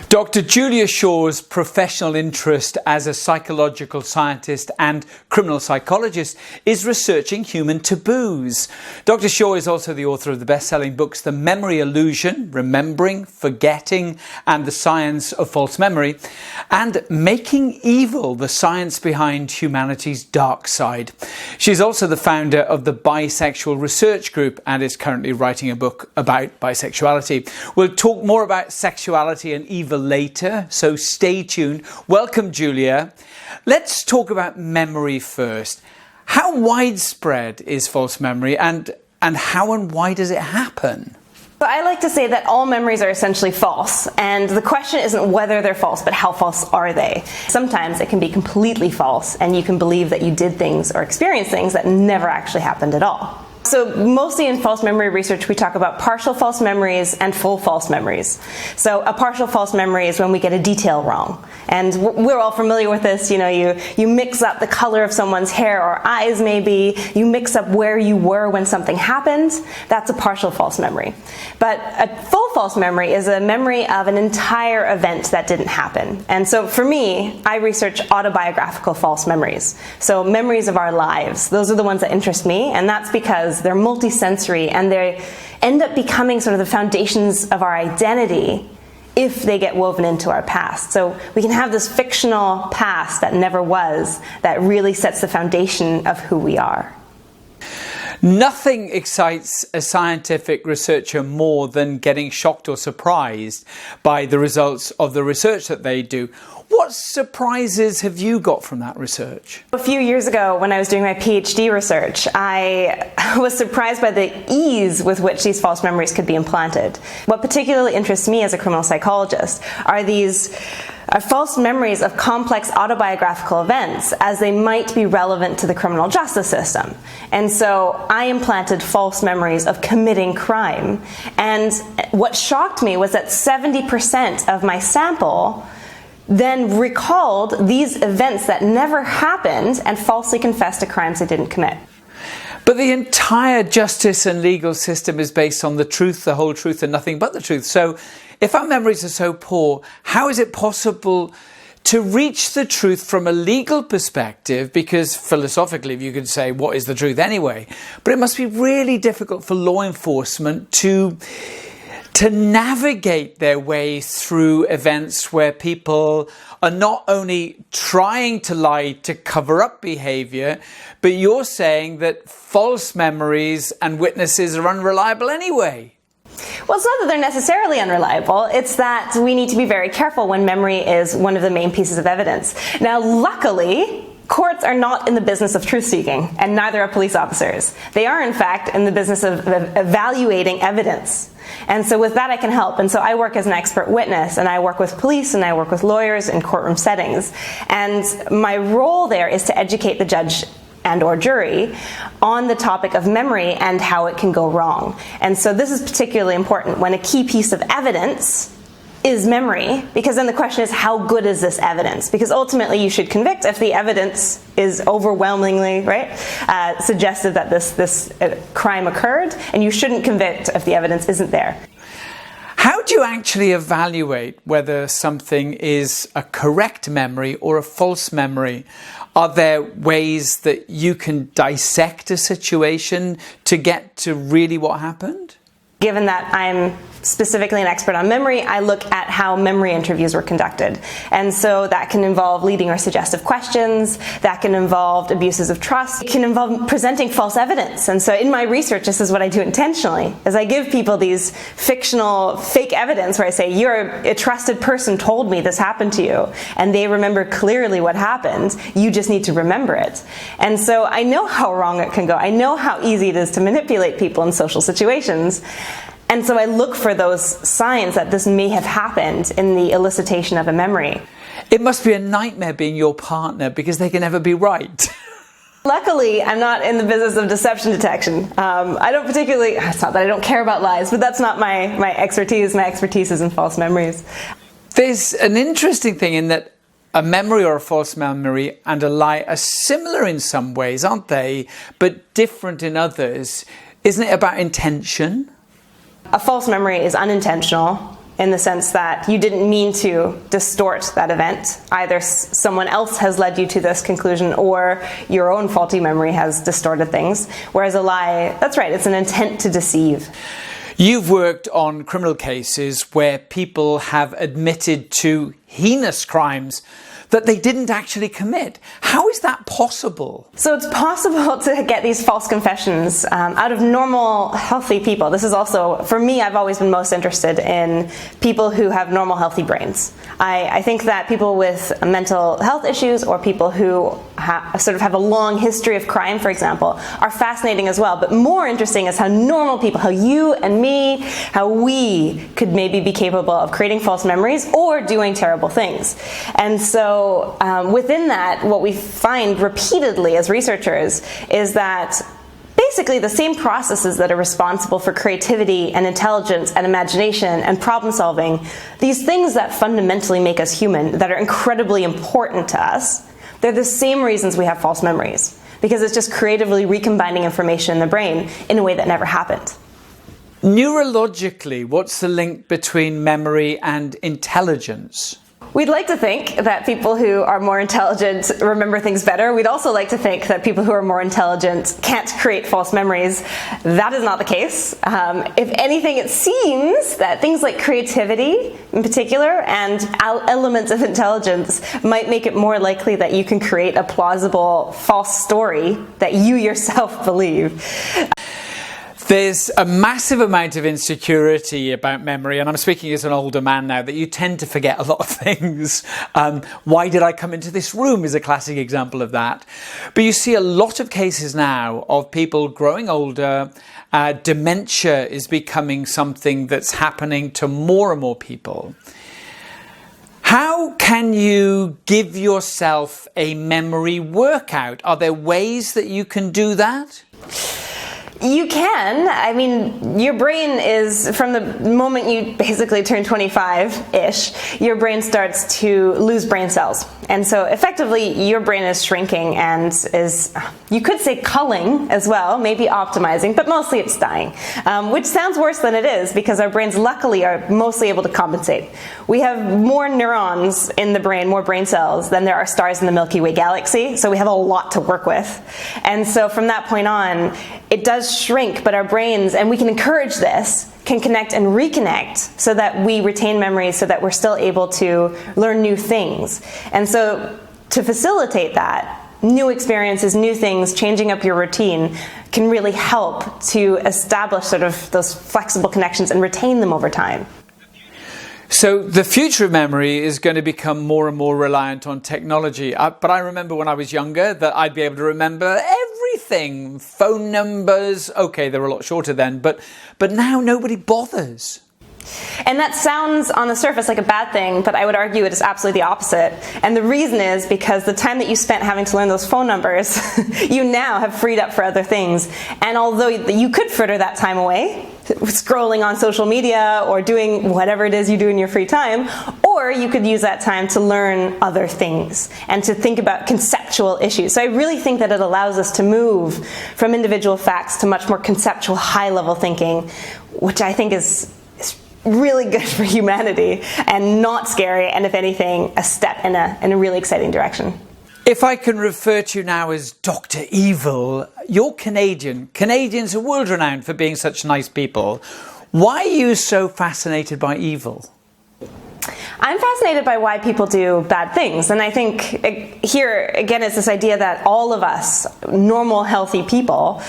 Dr. Julia Shaw's professional interest as a psychological scientist and criminal psychologist is researching human taboos. Dr. Shaw is also the author of the best-selling books The Memory Illusion, Remembering, Forgetting, and the Science of False Memory, and Making Evil, the Science Behind Humanity's Dark Side. She's also the founder of the Bisexual Research Group and is currently writing a book about bisexuality. We'll talk more about sexuality and evil later, so stay tuned. Welcome, Julia. Let's talk about memory first. How widespread is false memory and how and why does it happen? So I like to say that all memories are essentially false, and the question isn't whether they're false, but how false are they? Sometimes it can be completely false, and you can believe that you did things or experienced things that never actually happened at all. So mostly in false memory research, we talk about partial false memories and full false memories. So a partial false memory is when we get a detail wrong. And we're all familiar with this. You know, you mix up the color of someone's hair or eyes maybe. You mix up where you were when something happened. That's a partial false memory. But a full false memory is a memory of an entire event that didn't happen. And so for me, I research autobiographical false memories. So memories of our lives. Those are the ones that interest me, and that's because they're multisensory and they end up becoming sort of the foundations of our identity if they get woven into our past. So we can have this fictional past that never was that really sets the foundation of who we are. Nothing excites a scientific researcher more than getting shocked or surprised by the results of the research that they do. What surprises have you got from that research? A few years ago, when I was doing my PhD research, I was surprised by the ease with which these false memories could be implanted. What particularly interests me as a criminal psychologist are these false memories of complex autobiographical events as they might be relevant to the criminal justice system. And so I implanted false memories of committing crime. And what shocked me was that 70% of my sample then recalled these events that never happened and falsely confessed to crimes they didn't commit. But the entire justice and legal system is based on the truth, the whole truth, and nothing but the truth. So if our memories are so poor, how is it possible to reach the truth from a legal perspective? Because philosophically, you could say, what is the truth anyway? But it must be really difficult for law enforcement to navigate their way through events where people are not only trying to lie to cover up behavior, but you're saying that false memories and witnesses are unreliable anyway. Well, it's not that they're necessarily unreliable. It's that we need to be very careful when memory is one of the main pieces of evidence. Now, luckily, courts are not in the business of truth-seeking, and neither are police officers. They are, in fact, in the business of evaluating evidence. And so with that I can help. And so I work as an expert witness, and I work with police, and I work with lawyers in courtroom settings. And my role there is to educate the judge and or jury on the topic of memory and how it can go wrong. And so this is particularly important when a key piece of evidence is memory, because then the question is, how good is this evidence? Because ultimately you should convict if the evidence is overwhelmingly suggestive that this crime occurred, and you shouldn't convict if the evidence isn't there. How do you actually evaluate whether something is a correct memory or a false memory? Are there ways that you can dissect a situation to get to really what happened? Given that I'm specifically an expert on memory, I look at how memory interviews were conducted. And so that can involve leading or suggestive questions, that can involve abuses of trust, it can involve presenting false evidence. And so in my research, this is what I do intentionally, is I give people these fictional fake evidence where I say, you're a trusted person told me this happened to you, and they remember clearly what happened, you just need to remember it. And so I know how wrong it can go. I know how easy it is to manipulate people in social situations. And so I look for those signs that this may have happened in the elicitation of a memory. It must be a nightmare being your partner because they can never be right. Luckily, I'm not in the business of deception detection. I don't particularly, it's not that I don't care about lies, but that's not my expertise. My expertise is in false memories. There's an interesting thing in that a memory or a false memory and a lie are similar in some ways, aren't they? But different in others. Isn't it about intention? A false memory is unintentional. in the sense that you didn't mean to distort that event. Either someone else has led you to this conclusion or your own faulty memory has distorted things. Whereas a lie, that's right, it's an intent to deceive. You've worked on criminal cases where people have admitted to heinous crimes that they didn't actually commit. How is that possible? So it's possible to get these false confessions out of normal, healthy people. This is also, for me, I've always been most interested in people who have normal, healthy brains. I think that people with mental health issues or people who sort of have a long history of crime, for example, are fascinating as well. But more interesting is how normal people, how you and me, how we could maybe be capable of creating false memories or doing terrible things. And so within that, what we find repeatedly as researchers is that basically the same processes that are responsible for creativity and intelligence and imagination and problem solving, these things that fundamentally make us human, that are incredibly important to us, they're the same reasons we have false memories, because it's just creatively recombining information in the brain in a way that never happened. Neurologically, what's the link between memory and intelligence? We'd like to think that people who are more intelligent remember things better. We'd also like to think that people who are more intelligent can't create false memories. That is not the case. If anything, it seems that things like creativity in particular and elements of intelligence might make it more likely that you can create a plausible false story that you yourself believe. There's a massive amount of insecurity about memory, and I'm speaking as an older man now, that you tend to forget a lot of things. Why did I come into this room is a classic example of that. But you see a lot of cases now of people growing older. Dementia is becoming something that's happening to more and more people. How can you give yourself a memory workout? Are there ways that you can do that? You can. I mean, your brain is, from the moment you basically turn 25-ish, your brain starts to lose brain cells. And so effectively, your brain is shrinking and is, you could say culling as well, maybe optimizing, but mostly it's dying. Which sounds worse than it is, because our brains luckily are mostly able to compensate. We have more neurons in the brain, more brain cells, than there are stars in the Milky Way galaxy, so we have a lot to work with. And so from that point on, it does shrink, but our brains, and we can encourage this, can connect and reconnect so that we retain memories, so that we're still able to learn new things. And so to facilitate that, new experiences, new things, changing up your routine can really help to establish sort of those flexible connections and retain them over time. So the future of memory is going to become more and more reliant on technology. But I remember when I was younger that I'd be able to remember everything. Phone numbers, okay, they were a lot shorter then, but now nobody bothers. And that sounds on the surface like a bad thing, but I would argue it is absolutely the opposite. And the reason is because the time that you spent having to learn those phone numbers, you now have freed up for other things. And although you could fritter that time away, scrolling on social media or doing whatever it is you do in your free time, or you could use that time to learn other things and to think about conceptual issues. So I really think that it allows us to move from individual facts to much more conceptual, high-level thinking, which I think is really good for humanity and not scary, and if anything, a step in a really exciting direction. If I can refer to you now as Dr. Evil, you're Canadian. Canadians are world-renowned for being such nice people. Why are you so fascinated by evil? I'm fascinated by why people do bad things. And I think here, again, is this idea that all of us, normal, healthy people,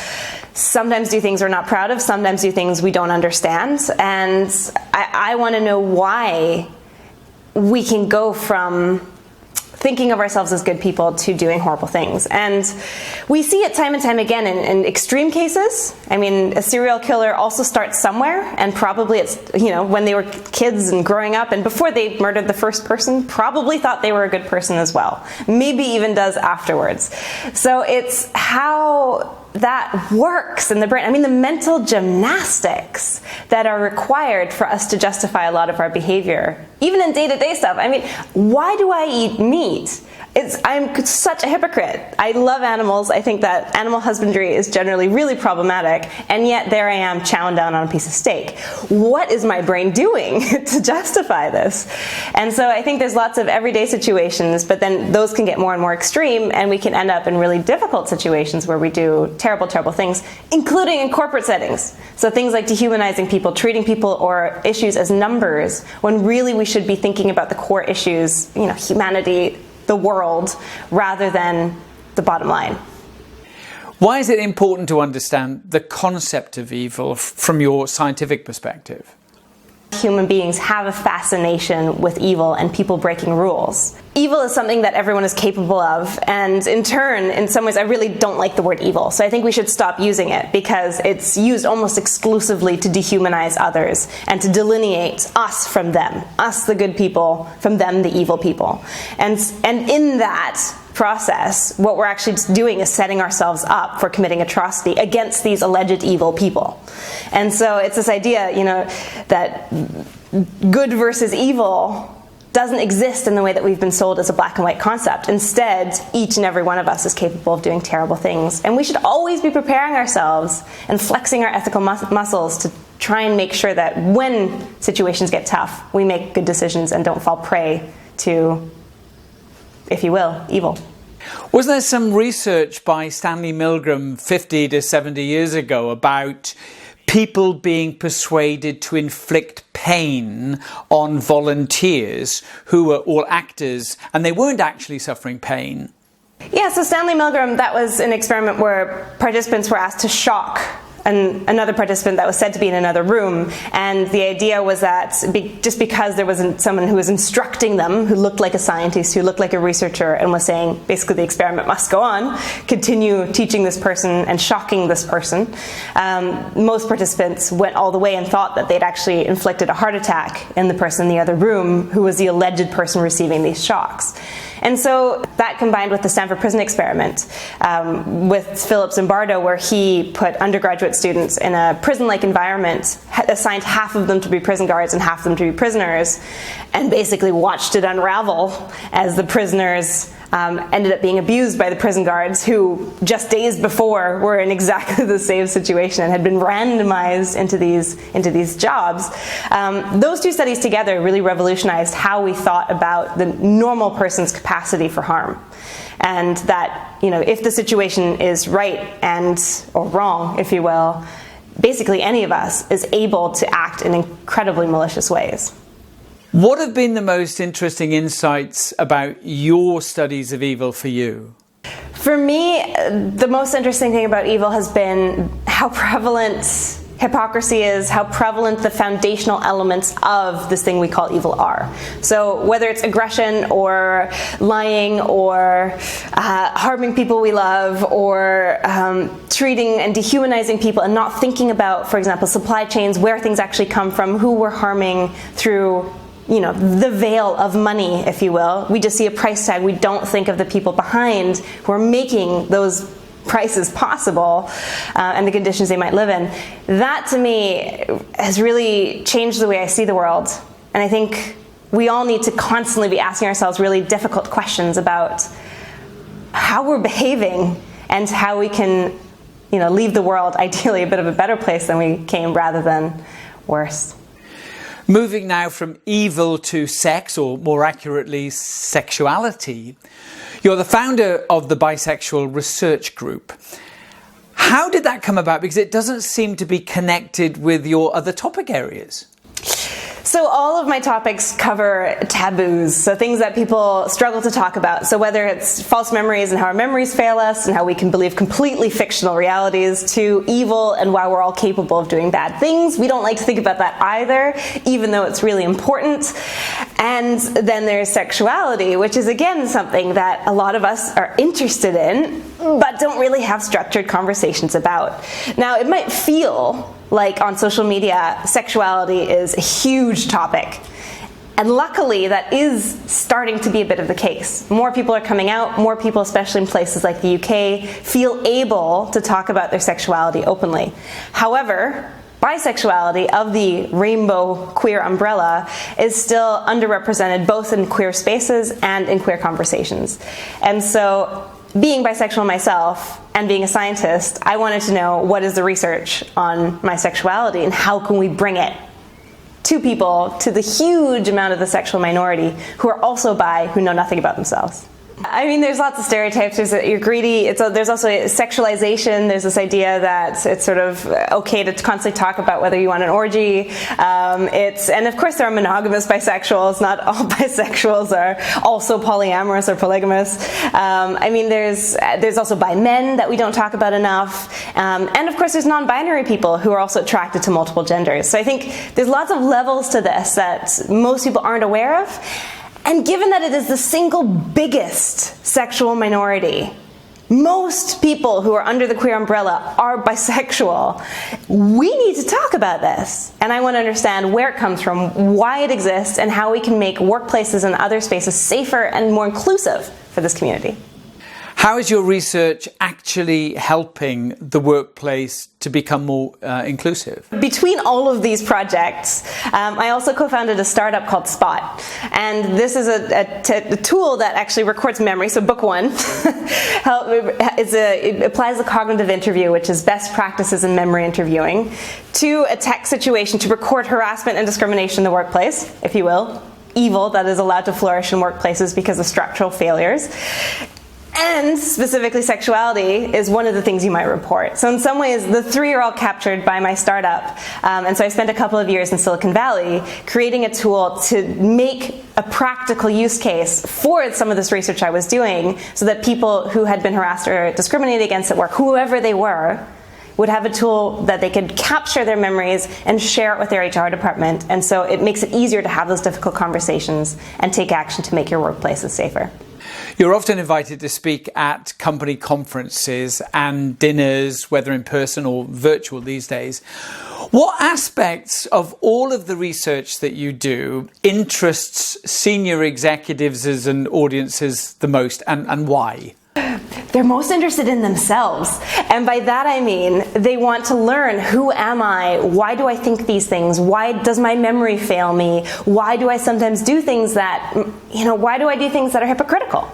sometimes do things we're not proud of, sometimes do things we don't understand. And I want to know why we can go from thinking of ourselves as good people to doing horrible things. And we see it time and time again in extreme cases. I mean, a serial killer also starts somewhere, and probably it's, when they were kids and growing up, and before they murdered the first person, probably thought they were a good person as well. Maybe even does afterwards. So it's how that works in the brain. I mean, the mental gymnastics that are required for us to justify a lot of our behavior even in day-to-day stuff. I mean, why do I eat meat? I'm such a hypocrite. I love animals. I think that animal husbandry is generally really problematic, and yet there I am chowing down on a piece of steak. What is my brain doing to justify this? And so I think there's lots of everyday situations, but then those can get more and more extreme, and we can end up in really difficult situations where we do terrible, terrible things, including in corporate settings. So things like dehumanizing people, treating people or issues as numbers, when really we should be thinking about the core issues, humanity, the world, rather than the bottom line. Why is it important to understand the concept of evil from your scientific perspective? Human beings have a fascination with evil and people breaking rules. Evil is something that everyone is capable of, and in turn, in some ways, I really don't like the word evil. So I think we should stop using it, because it's used almost exclusively to dehumanize others and to delineate us from them, us the good people from them the evil people. And in that process, what we're actually doing is setting ourselves up for committing atrocity against these alleged evil people. And so it's this idea, that good versus evil doesn't exist in the way that we've been sold as a black and white concept. Instead, each and every one of us is capable of doing terrible things. And we should always be preparing ourselves and flexing our ethical muscles to try and make sure that when situations get tough, we make good decisions and don't fall prey to, if you will, evil. Wasn't there some research by Stanley Milgram 50 to 70 years ago about people being persuaded to inflict pain on volunteers who were all actors, and they weren't actually suffering pain? Yeah, so Stanley Milgram, that was an experiment where participants were asked to shock another participant that was said to be in another room, and the idea was that just because there wasn't someone who was instructing them, who looked like a scientist, who looked like a researcher, and was saying basically the experiment must go on, continue teaching this person and shocking this person, most participants went all the way and thought that they'd actually inflicted a heart attack in the person in the other room who was the alleged person receiving these shocks. And so that combined with the Stanford Prison experiment with Philip Zimbardo, where he put undergraduate students in a prison-like environment, assigned half of them to be prison guards and half of them to be prisoners, and basically watched it unravel as the prisoners ended up being abused by the prison guards, who just days before were in exactly the same situation and had been randomized into these jobs. Those two studies together really revolutionized how we thought about the normal person's capacity for harm. And that, if the situation is right or wrong, if you will, basically any of us is able to act in incredibly malicious ways. What have been the most interesting insights about your studies of evil for you? For me, the most interesting thing about evil has been how prevalent hypocrisy is, how prevalent the foundational elements of this thing we call evil are. So whether it's aggression or lying or harming people we love, or treating and dehumanizing people and not thinking about, for example, supply chains, where things actually come from, who we're harming through the veil of money, if you will. We just see a price tag. We don't think of the people behind who are making those prices possible and the conditions they might live in. That, to me, has really changed the way I see the world. And I think we all need to constantly be asking ourselves really difficult questions about how we're behaving and how we can, leave the world ideally a bit of a better place than we came, rather than worse. Moving now from evil to sex, or more accurately, sexuality. You're the founder of the Bisexual Research Group. How did that come about? Because it doesn't seem to be connected with your other topic areas. So all of my topics cover taboos, so things that people struggle to talk about. So whether it's false memories and how our memories fail us and how we can believe completely fictional realities, to evil and why we're all capable of doing bad things. We don't like to think about that either, even though it's really important. And then there's sexuality, which is again something that a lot of us are interested in, but don't really have structured conversations about. Now, it might feel like on social media, sexuality is a huge topic. And luckily, that is starting to be a bit of the case. More people are coming out, more people, especially in places like the UK, feel able to talk about their sexuality openly. However, bisexuality, of the rainbow queer umbrella, is still underrepresented both in queer spaces and in queer conversations. And so, being bisexual myself and being a scientist, I wanted to know what is the research on my sexuality and how can we bring it to people, to the huge amount of the sexual minority who are also bi, who know nothing about themselves. I mean, there's lots of stereotypes. You're greedy. There's also sexualization. There's this idea that it's sort of okay to constantly talk about whether you want an orgy. And of course there are monogamous bisexuals. Not all bisexuals are also polyamorous or polygamous. I mean, there's also bi men that we don't talk about enough. And of course there's non-binary people who are also attracted to multiple genders. So I think there's lots of levels to this that most people aren't aware of. And given that it is the single biggest sexual minority, most people who are under the queer umbrella are bisexual, we need to talk about this. And I want to understand where it comes from, why it exists, and how we can make workplaces and other spaces safer and more inclusive for this community. How is your research actually helping the workplace to become more inclusive? Between all of these projects, I also co-founded a startup called Spot. And this is a tool that actually records memory. So book one it applies the cognitive interview, which is best practices in memory interviewing, to a tech situation to record harassment and discrimination in the workplace, if you will, evil that is allowed to flourish in workplaces because of structural failures. And specifically sexuality is one of the things you might report. So in some ways, the three are all captured by my startup. And so I spent a couple of years in Silicon Valley creating a tool to make a practical use case for some of this research I was doing so that people who had been harassed or discriminated against at work, whoever they were, would have a tool that they could capture their memories and share it with their HR department. And so it makes it easier to have those difficult conversations and take action to make your workplaces safer. You're often invited to speak at company conferences and dinners, whether in person or virtual these days. What aspects of all of the research that you do interests senior executives and audiences the most, and why? They're most interested in themselves. And by that I mean they want to learn, who am I? Why do I think these things? Why does my memory fail me? Why do I sometimes do things that, why do I do things that are hypocritical?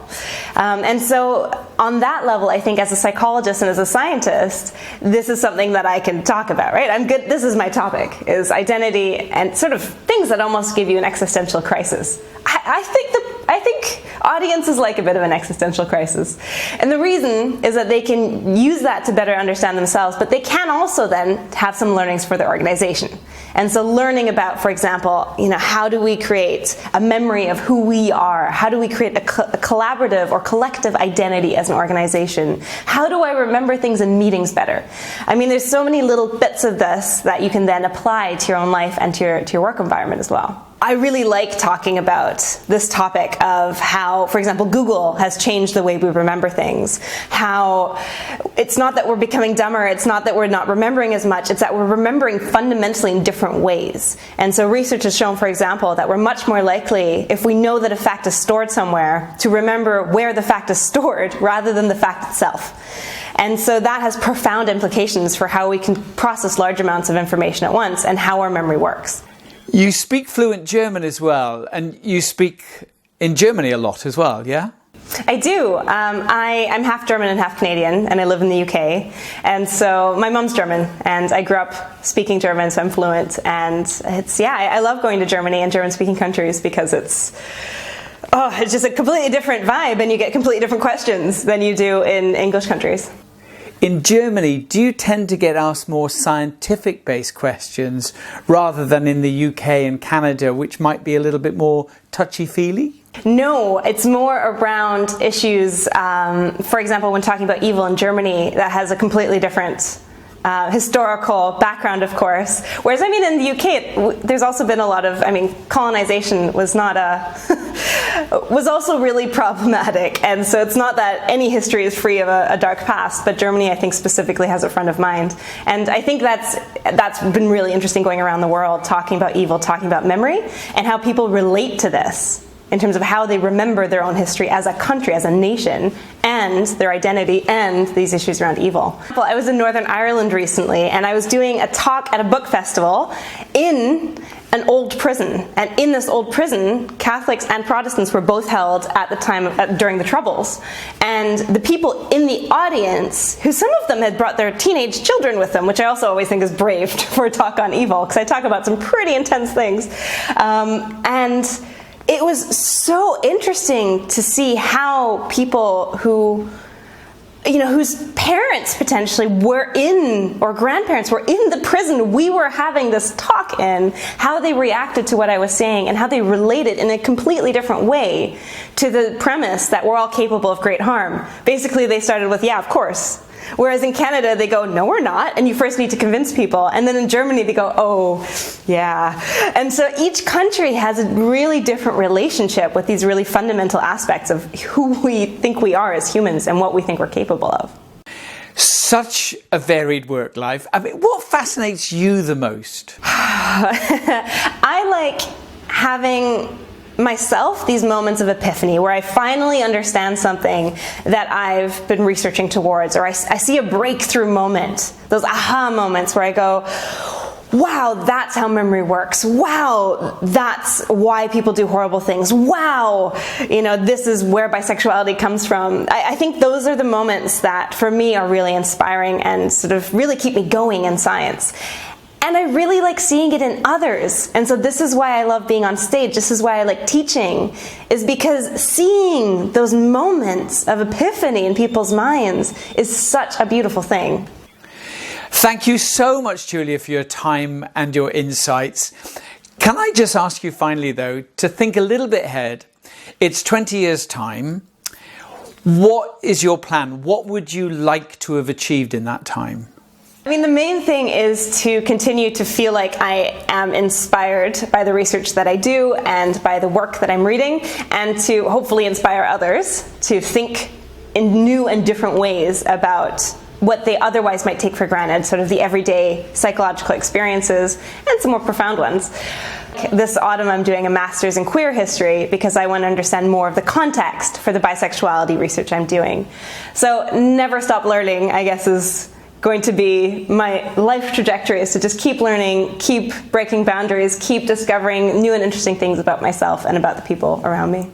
And so on that level, I think as a psychologist and as a scientist, this is something that I can talk about, right? I'm good. This is my topic, is identity and sort of things that almost give you an existential crisis. I think audiences like a bit of an existential crisis. And the reason is that they can use that to better understand themselves, but they can also then have some learnings for their organization. And so learning about, for example, how do we create a memory of who we are? How do we create a collaborative or collective identity as an organization? How do I remember things in meetings better? I mean, there's so many little bits of this that you can then apply to your own life and to your work environment as well. I really like talking about this topic of how, for example, Google has changed the way we remember things. How it's not that we're becoming dumber, it's not that we're not remembering as much, it's that we're remembering fundamentally in different ways. And so research has shown, for example, that we're much more likely, if we know that a fact is stored somewhere, to remember where the fact is stored rather than the fact itself. And so that has profound implications for how we can process large amounts of information at once and how our memory works. You speak fluent German as well, and you speak in Germany a lot as well, yeah? I do. I'm half German and half Canadian, and I live in the UK. And so my mom's German, and I grew up speaking German, so I'm fluent. And I love going to Germany and German-speaking countries because it's just a completely different vibe, and you get completely different questions than you do in English countries. In Germany, do you tend to get asked more scientific-based questions rather than in the UK and Canada, which might be a little bit more touchy-feely? No, it's more around issues, for example, when talking about evil in Germany, that has a completely different historical background, of course. Whereas, in the UK, there's also been a lot of, colonization was was also really problematic. And so it's not that any history is free of a dark past, but Germany, I think, specifically has it front of mind. And I think that's been really interesting going around the world, talking about evil, talking about memory, and how people relate to this in terms of how they remember their own history as a country, as a nation, and their identity, and these issues around evil. Well, I was in Northern Ireland recently, and I was doing a talk at a book festival in an old prison. And in this old prison, Catholics and Protestants were both held at the time, during the Troubles. And the people in the audience, who some of them had brought their teenage children with them, which I also always think is brave for a talk on evil, because I talk about some pretty intense things. And it was so interesting to see how people who, whose parents potentially were in, or grandparents were in the prison we were having this talk in, how they reacted to what I was saying and how they related in a completely different way to the premise that we're all capable of great harm. Basically, they started with, yeah, of course. Whereas in Canada, they go, no, we're not, and you first need to convince people. And then in Germany, they go, oh, yeah. And so each country has a really different relationship with these really fundamental aspects of who we think we are as humans and what we think we're capable of. Such a varied work life. I mean, what fascinates you the most? I like having myself these moments of epiphany where I finally understand something that I've been researching towards, or I see a breakthrough moment, those aha moments where I go, wow, that's how memory works. Wow, that's why people do horrible things. Wow, this is where bisexuality comes from. I think those are the moments that for me are really inspiring and sort of really keep me going in science. And I really like seeing it in others. And so this is why I love being on stage. This is why I like teaching, is because seeing those moments of epiphany in people's minds is such a beautiful thing. Thank you so much, Julia, for your time and your insights. Can I just ask you finally, though, to think a little bit ahead? It's 20 years' time. What is your plan? What would you like to have achieved in that time? I mean, the main thing is to continue to feel like I am inspired by the research that I do and by the work that I'm reading, and to hopefully inspire others to think in new and different ways about what they otherwise might take for granted, sort of the everyday psychological experiences and some more profound ones. This autumn I'm doing a master's in queer history because I want to understand more of the context for the bisexuality research I'm doing. So never stop learning, I guess, is going to be my life trajectory, is to just keep learning, keep breaking boundaries, keep discovering new and interesting things about myself and about the people around me.